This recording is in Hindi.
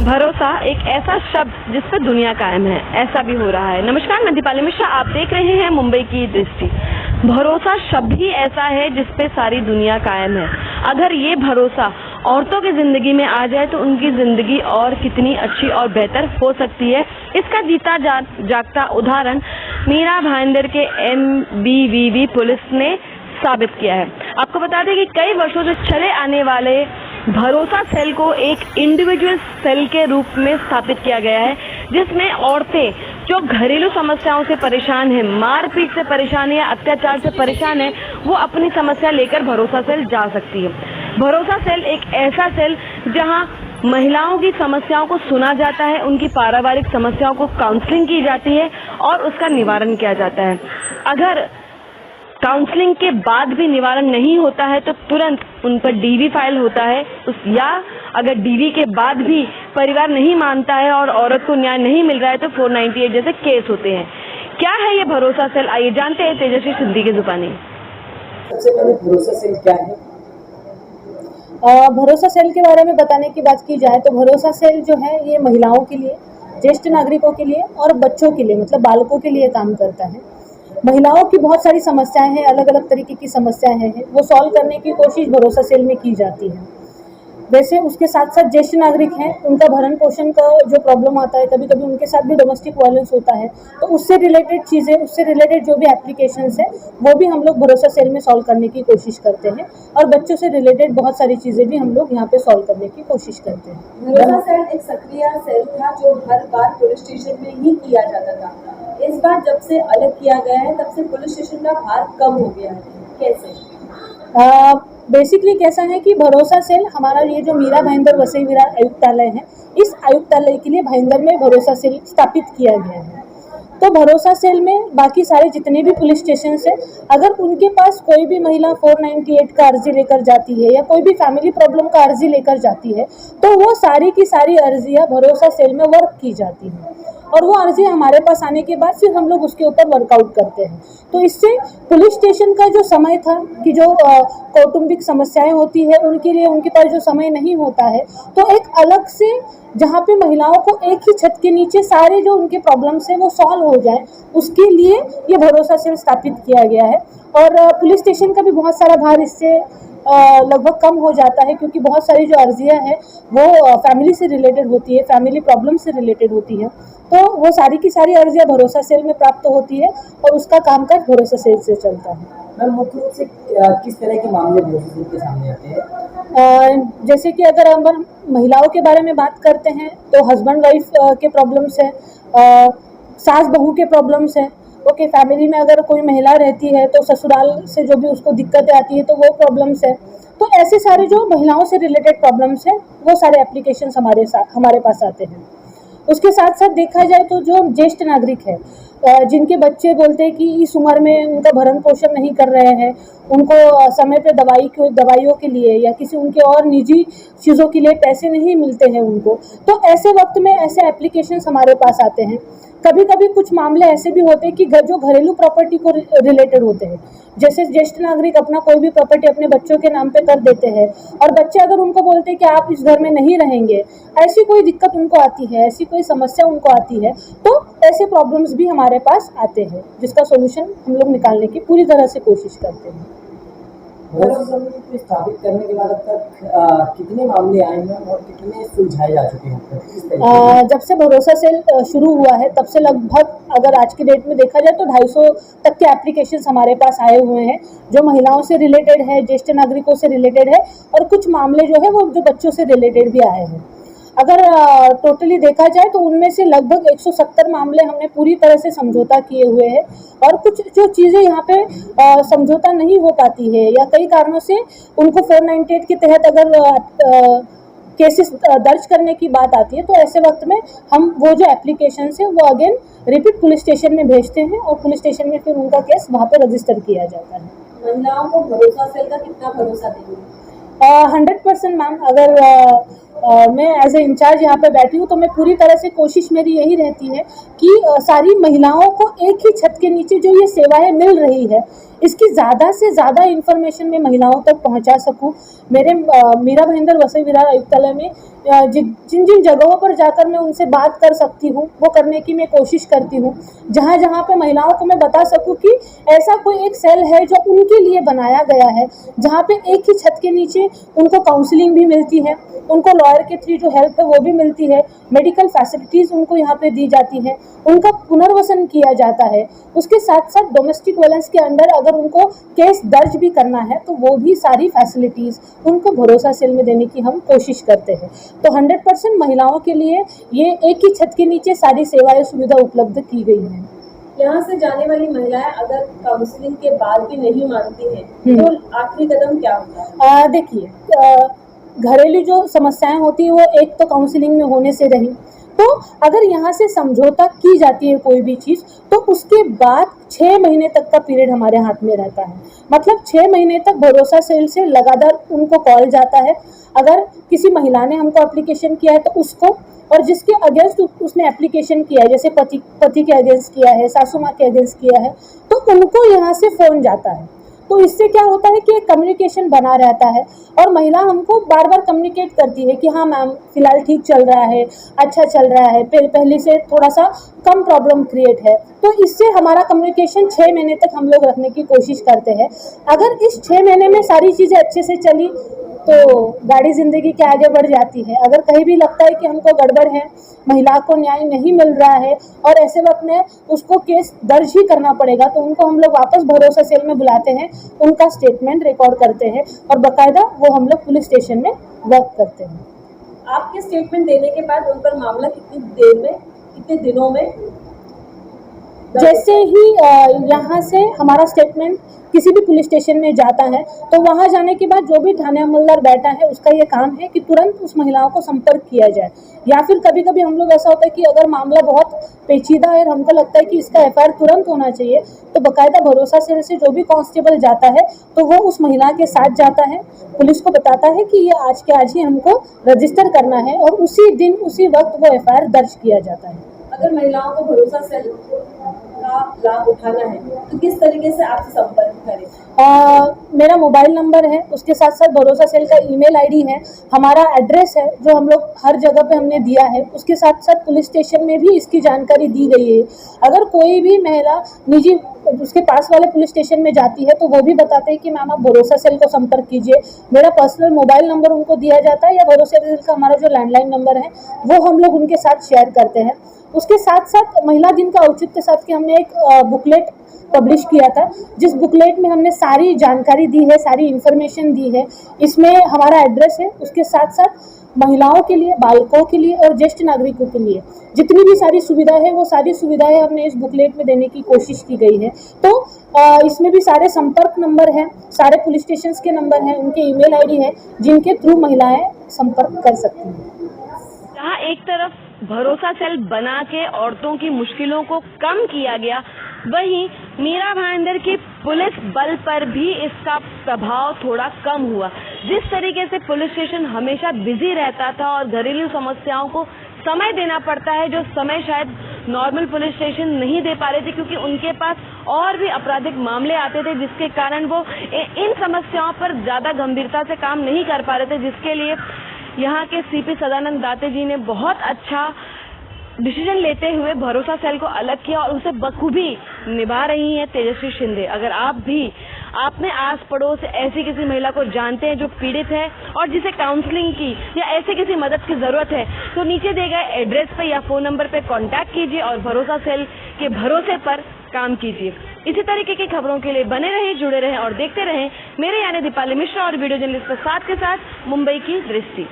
भरोसा एक ऐसा शब्द जिस पर दुनिया कायम है, ऐसा भी हो रहा है। नमस्कार, मैं दीपाली मिश्रा, आप देख रहे हैं मुंबई की दृष्टि। भरोसा शब्द ही ऐसा है जिस पे सारी दुनिया कायम है। अगर ये भरोसा औरतों की जिंदगी में आ जाए तो उनकी जिंदगी और कितनी अच्छी और बेहतर हो सकती है। इसका जीता जागता उदाहरण मीरा भाईंदर के MBVV पुलिस ने साबित किया है। आपको बता दें कि कई वर्षों से चले आने वाले भरोसा सेल को एक इंडिविजुअल सेल के रूप में स्थापित किया गया है, जिसमें औरतें जो घरेलू समस्याओं से परेशान है, मारपीट से परेशान है या अत्याचार से परेशान है, वो अपनी समस्या लेकर भरोसा सेल जा सकती है। भरोसा सेल एक ऐसा सेल जहां महिलाओं की समस्याओं को सुना जाता है, उनकी पारिवारिक समस्याओं को काउंसलिंग की जाती है और उसका निवारण किया जाता है। अगर काउंसलिंग के बाद भी निवारण नहीं होता है तो तुरंत उन पर DV फाइल होता है या अगर DV के बाद भी परिवार नहीं मानता है और औरत को न्याय नहीं मिल रहा है तो 498 जैसे केस होते हैं। क्या है ये भरोसा सेल, आइए जानते हैं तेजस्वी सिद्धि की जुबानी। सबसे पहले भरोसा सेल क्या है? भरोसा सेल के बारे में बताने की बात की जाए तो भरोसा सेल जो है ये महिलाओं के लिए, ज्येष्ठ नागरिकों के लिए और बच्चों के लिए, मतलब बालकों के लिए काम करता है। महिलाओं की बहुत सारी समस्याएं हैं, अलग अलग तरीके की समस्याएं हैं, वो सॉल्व करने की कोशिश भरोसा सेल में की जाती है। वैसे उसके साथ साथ ज्येष्ठ नागरिक हैं, उनका भरण पोषण का जो प्रॉब्लम आता है, कभी कभी उनके साथ भी डोमेस्टिक वायलेंस होता है, तो उससे रिलेटेड चीज़ें, उससे रिलेटेड जो भी एप्लीकेशंस है वो भी हम लोग भरोसा सेल में सॉल्व करने की कोशिश करते हैं। और बच्चों से रिलेटेड बहुत सारी चीज़ें भी हम लोग यहाँ पे सॉल्व करने की कोशिश करते हैं। भरोसा सेल एक सक्रिय सेल था जो हर बार पुलिस स्टेशन में ही किया जाता था। इस बार जब से अलग किया गया है तब से पुलिस स्टेशन का भार कम हो गया है, कैसे? बेसिकली कैसा है कि भरोसा सेल हमारा ये जो मीरा भाईंदर वसई विरार आयुक्तालय है, इस आयुक्तालय के लिए भाईंदर में भरोसा सेल स्थापित किया गया है। तो भरोसा सेल में बाकी सारे जितने भी पुलिस स्टेशन है, अगर उनके पास कोई भी महिला 498 का अर्जी लेकर जाती है या कोई भी फैमिली प्रॉब्लम का अर्जी लेकर जाती है तो वो सारी की सारी अर्जियाँ भरोसा सेल में वर्क की जाती हैं और वो अर्जी हमारे पास आने के बाद फिर हम लोग उसके ऊपर वर्कआउट करते हैं। तो इससे पुलिस स्टेशन का जो समय था कि जो कौटुंबिक समस्याएं होती है उनके लिए उनके पास जो समय नहीं होता है, तो एक अलग से जहाँ पे महिलाओं को एक ही छत के नीचे सारे जो उनके प्रॉब्लम्स हैं वो सॉल्व हो जाए, उसके लिए ये भरोसा सेल स्थापित किया गया है। और पुलिस स्टेशन का भी बहुत सारा भार इससे लगभग कम हो जाता है, क्योंकि बहुत सारी जो अर्जियां हैं वो फैमिली से रिलेटेड होती है, फैमिली प्रॉब्लम से रिलेटेड होती है, तो वो सारी की सारी अर्जियां भरोसा सेल में प्राप्त होती है और उसका कामकाज भरोसा सेल से चलता है। मैम, मुख्य रूप से किस तरह के मामले भरोसा सेल के सामने आते हैं? जैसे कि अगर हम महिलाओं के बारे में बात करते हैं तो हस्बैंड वाइफ के प्रॉब्लम्स है, सास बहू के प्रॉब्लम्स है। ओके, फैमिली में अगर कोई महिला रहती है तो ससुराल से जो भी उसको दिक्कतें आती है तो वो प्रॉब्लम्स है। तो ऐसे सारे जो महिलाओं से रिलेटेड प्रॉब्लम्स हैं वो सारे एप्लीकेशंस हमारे पास आते हैं। उसके साथ साथ देखा जाए तो जो ज्येष्ठ नागरिक है, जिनके बच्चे बोलते हैं कि इस उम्र में उनका भरण पोषण नहीं कर रहे हैं, उनको समय पे दवाइयों के लिए या किसी उनके और निजी चीज़ों के लिए पैसे नहीं मिलते हैं उनको, तो ऐसे वक्त में ऐसे एप्लीकेशंस हमारे पास आते हैं। कभी कभी कुछ मामले ऐसे भी होते हैं कि जो घरेलू प्रॉपर्टी को रिलेटेड होते हैं, जैसे ज्येष्ठ नागरिक अपना कोई भी प्रॉपर्टी अपने बच्चों के नाम पे कर देते हैं और बच्चे अगर उनको बोलते हैं कि आप इस घर में नहीं रहेंगे, ऐसी कोई दिक्कत उनको आती है, ऐसी कोई समस्या उनको आती है, तो ऐसे प्रॉब्लम्स भी हमारे पास आते हैं जिसका सोल्यूशन हम लोग निकालने की पूरी तरह से कोशिश करते हैं। भरोसा सेल को स्थापित करने के बाद अब तक कितने मामले आए हैं और कितने सुलझाए जा चुके हैं? जब से भरोसा सेल शुरू हुआ है तब से लगभग अगर आज की डेट में देखा जाए तो 250 तक के एप्लीकेशंस हमारे पास आए हुए हैं, जो महिलाओं से रिलेटेड है, ज्येष्ठ नागरिकों से रिलेटेड है, और कुछ मामले जो है वो जो बच्चों से रिलेटेड भी आए हैं। अगर टोटली देखा जाए तो उनमें से लगभग 170 मामले हमने पूरी तरह से समझौता किए हुए हैं, और कुछ जो चीज़ें यहाँ पे समझौता नहीं हो पाती है या कई कारणों से उनको 498 के तहत अगर केसेस दर्ज करने की बात आती है तो ऐसे वक्त में हम वो जो एप्लीकेशन है वो अगेन रिपीट पुलिस स्टेशन में भेजते हैं और पुलिस स्टेशन में फिर उनका केस वहाँ पे रजिस्टर किया जाता है। महिलाओं को भरोसा सेल का कितना भरोसा देंगे? 100% मैम। अगर मैं एज ए इंचार्ज यहाँ पे बैठी हूँ, तो मैं पूरी तरह से कोशिश मेरी यही रहती है कि सारी महिलाओं को एक ही छत के नीचे जो ये सेवाएं मिल रही है, इसकी ज़्यादा से ज़्यादा इन्फॉर्मेशन मैं महिलाओं तक पहुँचा सकूँ। मेरे मीरा भाईंदर वसई विरार आयुक्तालय में जिन जिन जगहों पर जाकर मैं उनसे बात कर सकती हूँ, वो करने की मैं कोशिश करती हूँ। जहाँ जहाँ पे महिलाओं को मैं बता सकूँ कि ऐसा कोई एक सेल है जो उनके लिए बनाया गया है, जहाँ पे एक ही छत के नीचे उनको काउंसलिंग भी मिलती है, उनको लॉयर के थ्रू जो हेल्प है वो भी मिलती है, मेडिकल फैसिलिटीज़ उनको यहाँ पे दी जाती है, उनका पुनर्वसन किया जाता है। उसके साथ साथ डोमेस्टिक वायलेंस के अंडर अगर उनको केस दर्ज भी करना है तो वो भी सारी फैसिलिटीज़ उनको भरोसा सेल में देने की हम कोशिश करते हैं। तो 100% महिलाओं के लिए ये एक ही छत के नीचे सारी सेवाएं सुविधा उपलब्ध की गई हैं। यहाँ से जाने वाली महिलाएं अगर काउंसलिंग के बाद भी नहीं मानती हैं तो आखिरी कदम क्या होता है? देखिए, घरेलू जो समस्याएं होती है वो एक तो काउंसलिंग में होने से रही, तो अगर यहाँ से समझौता की जाती है कोई भी चीज़, तो उसके बाद 6 महीने तक का पीरियड हमारे हाथ में रहता है। मतलब 6 महीने तक भरोसा सेल से लगातार उनको कॉल जाता है। अगर किसी महिला ने हमको एप्लीकेशन किया है तो उसको, और जिसके अगेंस्ट उसने एप्लीकेशन किया है, जैसे पति के अगेंस्ट किया है, सासू माँ के अगेंस्ट किया है, तो उनको यहाँ से फ़ोन जाता है। तो इससे क्या होता है कि एक कम्युनिकेशन बना रहता है और महिला हमको बार बार कम्युनिकेट करती है कि हाँ मैम, फिलहाल ठीक चल रहा है, अच्छा चल रहा है, पहले से थोड़ा सा कम प्रॉब्लम क्रिएट है। तो इससे हमारा कम्युनिकेशन 6 महीने तक हम लोग रखने की कोशिश करते हैं। अगर इस 6 महीने में सारी चीज़ें अच्छे से चली तो गाड़ी ज़िंदगी के आगे बढ़ जाती है। अगर कहीं भी लगता है कि हमको गड़बड़ है, महिला को न्याय नहीं मिल रहा है और ऐसे वक्त में उसको केस दर्ज ही करना पड़ेगा, तो उनको हम लोग वापस भरोसा सेल में बुलाते हैं, उनका स्टेटमेंट रिकॉर्ड करते हैं और बाकायदा वो हम लोग पुलिस स्टेशन में वर्क करते हैं। आपके स्टेटमेंट देने के बाद उन पर मामला कितनी देर में, कितने दिनों में? जैसे ही यहाँ से हमारा स्टेटमेंट किसी भी पुलिस स्टेशन में जाता है तो वहाँ जाने के बाद जो भी थाने अमलदार बैठा है उसका ये काम है कि तुरंत उस महिलाओं को संपर्क किया जाए। या फिर कभी कभी हम लोग, ऐसा होता है कि अगर मामला बहुत पेचीदा है और हमको लगता है कि इसका FIR तुरंत होना चाहिए, तो बाकायदा भरोसा सेल से जो भी कांस्टेबल जाता है तो वो उस महिला के साथ जाता है, पुलिस को बताता है कि ये आज के आज ही हमको रजिस्टर करना है और उसी दिन उसी वक्त वो FIR दर्ज किया जाता है। अगर महिलाओं को भरोसा सेल का लाभ उठाना है तो किस तरीके से आपसे संपर्क करें? मेरा मोबाइल नंबर है, उसके साथ साथ भरोसा सेल का ईमेल ID है, हमारा एड्रेस है जो हम लोग हर जगह पे हमने दिया है, उसके साथ साथ पुलिस स्टेशन में भी इसकी जानकारी दी गई है। अगर कोई भी महिला निजी उसके पास वाले पुलिस स्टेशन में जाती है तो वो भी बताते हैं कि मैम आप भरोसा सेल को संपर्क कीजिए। मेरा पर्सनल मोबाइल नंबर उनको दिया जाता है या भरोसा सेल का हमारा जो लैंडलाइन नंबर है वो हम लोग उनके साथ शेयर करते हैं। उसके साथ साथ महिला दिन का औचित्य के साथ कि हमने एक बुकलेट पब्लिश किया था, जिस बुकलेट में हमने सारी जानकारी दी है, सारी इन्फॉर्मेशन दी है। इसमें हमारा एड्रेस है, उसके साथ साथ महिलाओं के लिए, बालकों के लिए और ज्येष्ठ नागरिकों के लिए जितनी भी सारी सुविधा है वो सारी सुविधाएं हमने इस बुकलेट में देने की कोशिश की गई है। तो इसमें भी सारे संपर्क नंबर हैं, सारे पुलिस स्टेशन के नंबर हैं, उनके ईमेल ID है जिनके थ्रू महिलाएं संपर्क कर सकती हैं। जहाँ एक तरफ भरोसा सेल बना के औरतों की मुश्किलों को कम किया गया, वहीं मीरा भाईंदर की पुलिस बल पर भी इसका प्रभाव थोड़ा कम हुआ। जिस तरीके से पुलिस स्टेशन हमेशा बिजी रहता था और घरेलू समस्याओं को समय देना पड़ता है, जो समय शायद नॉर्मल पुलिस स्टेशन नहीं दे पा रहे थे, क्योंकि उनके पास और भी आपराधिक मामले आते थे जिसके कारण वो इन समस्याओं पर ज्यादा गंभीरता से काम नहीं कर पा रहे थे, जिसके लिए यहाँ के CP सदानंद दाते जी ने बहुत अच्छा डिसीजन लेते हुए भरोसा सेल को अलग किया और उसे बखूबी निभा रही हैं तेजस्वी शिंदे। अगर आप भी आपने आस पड़ोस ऐसी किसी महिला को जानते हैं जो पीड़ित है और जिसे काउंसलिंग की या ऐसे किसी मदद की जरूरत है, तो नीचे दिए गए एड्रेस पे या फोन नंबर पे कांटेक्ट कीजिए और भरोसा सेल के भरोसे पर काम कीजिए। इसी तरीके की खबरों के लिए बने रहें, जुड़े रहें और देखते रहें मेरे यानी दीपाली मिश्रा और वीडियो जर्नलिस्ट प्रसाद के साथ मुंबई की दृष्टि।